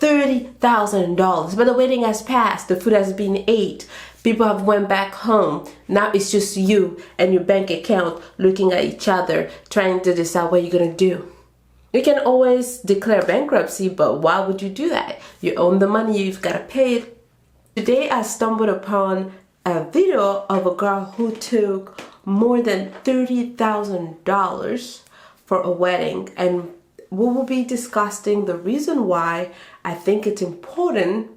$30,000. But the wedding has passed, the food has been ate, people have went back home. Now it's just you and your bank account looking at each other, trying to decide what you're gonna do. You can always declare bankruptcy, but why would you do that? You own the money, you've gotta pay it. Today I stumbled upon a video of a girl who took more than $30,000 for a wedding, and we will be discussing the reason why I think it's important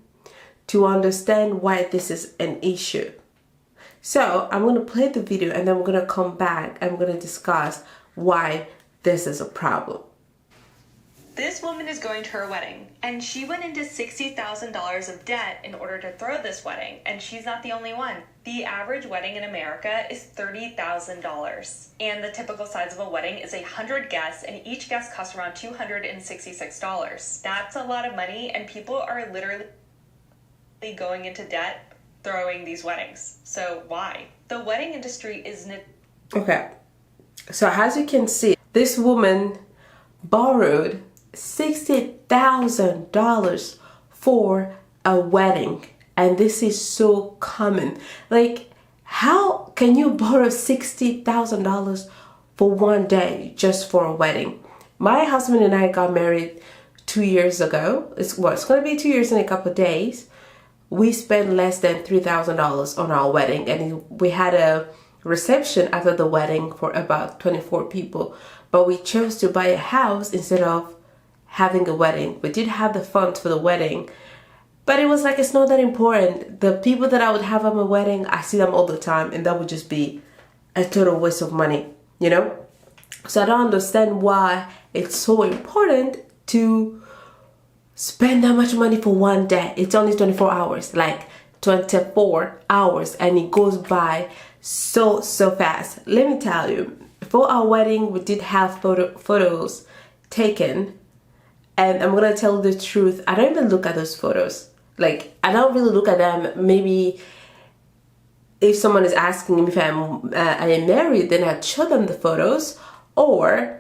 to understand why this is an issue. So I'm going to play the video and then we're going to come back and we're going to discuss why this is a problem. This woman is going to her wedding, and she went into $60,000 of debt in order to throw this wedding, and she's not the only one. The average wedding in America is $30,000, and the typical size of a wedding is 100 guests, and each guest costs around $266. That's a lot of money, and people are literally going into debt throwing these weddings. So why? The wedding industry is... Okay, so as you can see, this woman borrowed $60,000 for a wedding, and this is so common. Like, how can you borrow $60,000 for one day just for a wedding? My husband and I got married 2 years ago. It's going to be 2 years in a couple of days. We spent less than $3,000 on our wedding, and we had a reception after the wedding for about 24 people, but we chose to buy a house instead of having a wedding. We did have the funds for the wedding, but it was like, it's not that important. The people that I would have at my wedding, I see them all the time, and that would just be a total waste of money, you know? So I don't understand why it's so important to spend that much money for one day. It's only 24 hours, like 24 hours, and it goes by so fast. Let me tell you, for our wedding, we did have photos taken. And I'm gonna tell the truth, I don't even look at those photos. Like, I don't really look at them. Maybe if someone is asking me if I am married, then I'd show them the photos. Or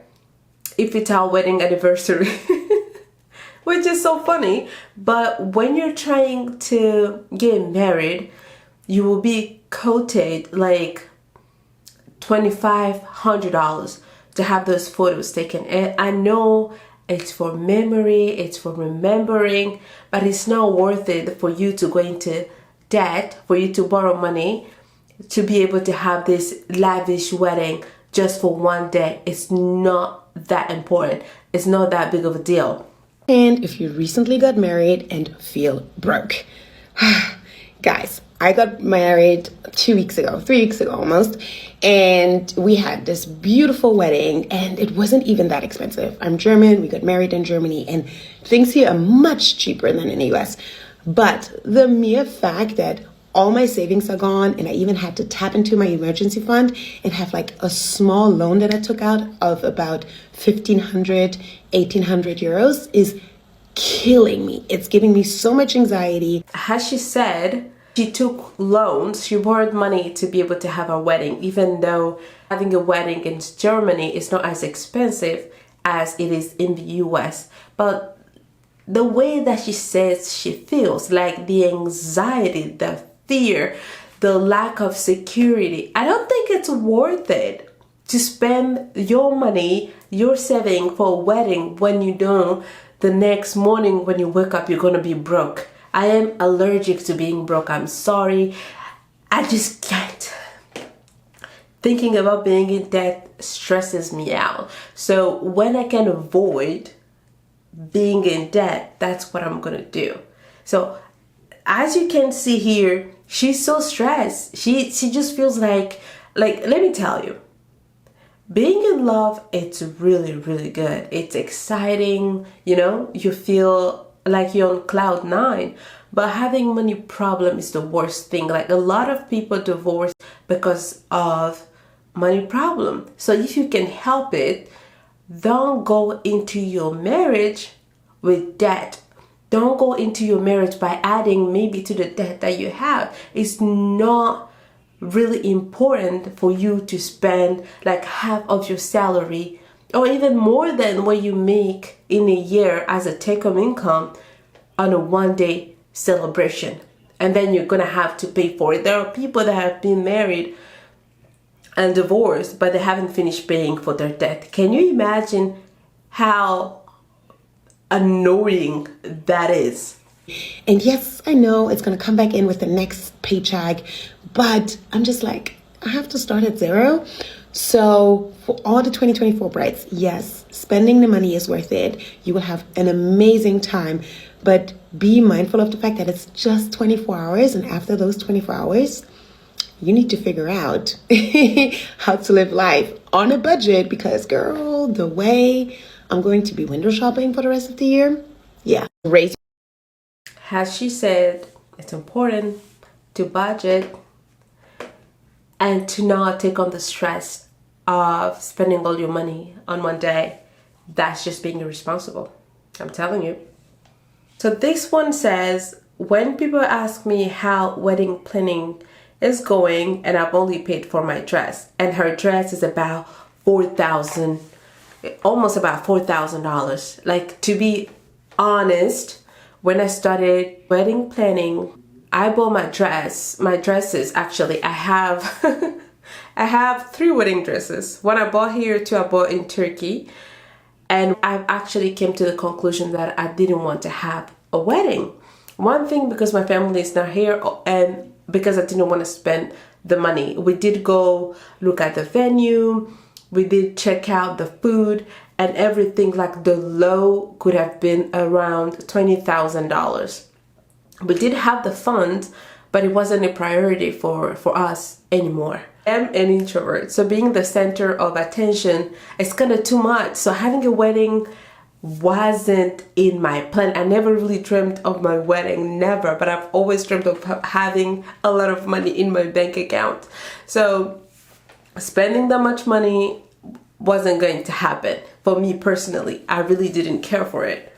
if it's our wedding anniversary, which is so funny. But when you're trying to get married, you will be quoted like $2,500 to have those photos taken. And I know it's for memory, it's for remembering, but it's not worth it for you to go into debt, for you to borrow money to be able to have this lavish wedding just for one day. It's not that important. It's not that big of a deal. And if you recently got married and feel broke, guys, I got married 2 weeks ago, 3 weeks ago almost, and we had this beautiful wedding, and it wasn't even that expensive. I'm German, we got married in Germany, and things here are much cheaper than in the US. But the mere fact that all my savings are gone, and I even had to tap into my emergency fund and have like a small loan that I took out of about 1,500, 1,800 euros is killing me. It's giving me so much anxiety. As she said, she took loans, she borrowed money to be able to have a wedding, even though having a wedding in Germany is not as expensive as it is in the US. But the way that she says she feels, like the anxiety, the fear, the lack of security, I don't think it's worth it to spend your money, your saving for a wedding when you know the next morning when you wake up you're gonna be broke. I am allergic to being broke. I'm sorry. I just can't. Thinking about being in debt stresses me out. So when I can avoid being in debt, that's what I'm gonna do. So as you can see here, she's so stressed. She just feels like let me tell you, being in love, it's really, really good. It's exciting, you know, you feel like you're on cloud 9. But having money problem is the worst thing. Like, a lot of people divorce because of money problem. So if you can help it, don't go into your marriage with debt. Don't go into your marriage by adding maybe to the debt that you have. It's not really important for you to spend like half of your salary or even more than what you make in a year as a take-home income on a one-day celebration, and then you're gonna have to pay for it. There are people that have been married and divorced, but they haven't finished paying for their debt. Can you imagine how annoying that is? And yes, I know it's going to come back in with the next paycheck, but I'm just like, I have to start at zero. So for all the 2024 brides, yes, spending the money is worth it. You will have an amazing time, but be mindful of the fact that it's just 24 hours. And after those 24 hours, you need to figure out how to live life on a budget, because girl, the way I'm going to be window shopping for the rest of the year, yeah, raise. As she said, it's important to budget and to not take on the stress of spending all your money on one day. That's just being irresponsible. I'm telling you. So this one says, when people ask me how wedding planning is going, and I've only paid for my dress, and her dress is about $4,000, almost about $4,000. Like, to be honest, when I started wedding planning, I bought my dresses. Actually, I have I have 3 wedding dresses. One I bought here, 2 I bought in Turkey. And I actually came to the conclusion that I didn't want to have a wedding. One thing, because my family is not here, and because I didn't want to spend the money. We did go look at the venue, we did check out the food and everything. Like, the low could have been around $20,000. We did have the funds, but it wasn't a priority for us anymore. I'm an introvert, so being the center of attention is kind of too much. So having a wedding wasn't in my plan. I never really dreamt of my wedding, never, but I've always dreamt of having a lot of money in my bank account. So spending that much money wasn't going to happen for me personally. I really didn't care for it.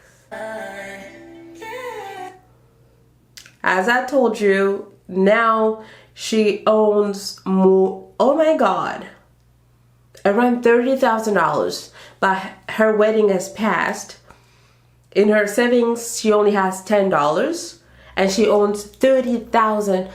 As I told you, now she owns more, oh my God, around $30,000. But her wedding has passed. In her savings, she only has $10, and she owns $30,000.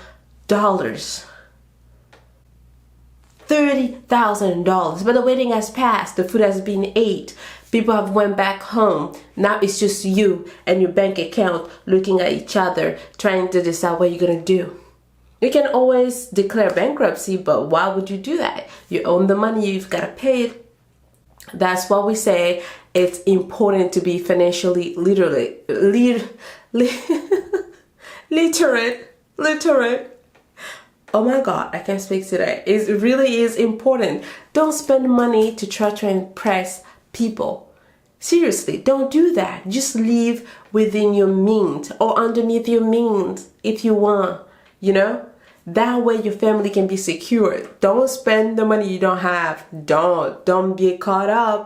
$30,000. But the wedding has passed. The food has been ate. People have went back home. Now it's just you and your bank account looking at each other, trying to decide what you're gonna do. You can always declare bankruptcy, but why would you do that? You own the money, you've gotta pay it. That's why we say it's important to be financially literate. Oh my God, I can't speak today. It really is important. Don't spend money to try to impress people. Seriously, don't do that. Just live within your means or underneath your means if you want, you know? That way your family can be secure. Don't spend the money you don't have. Don't be caught up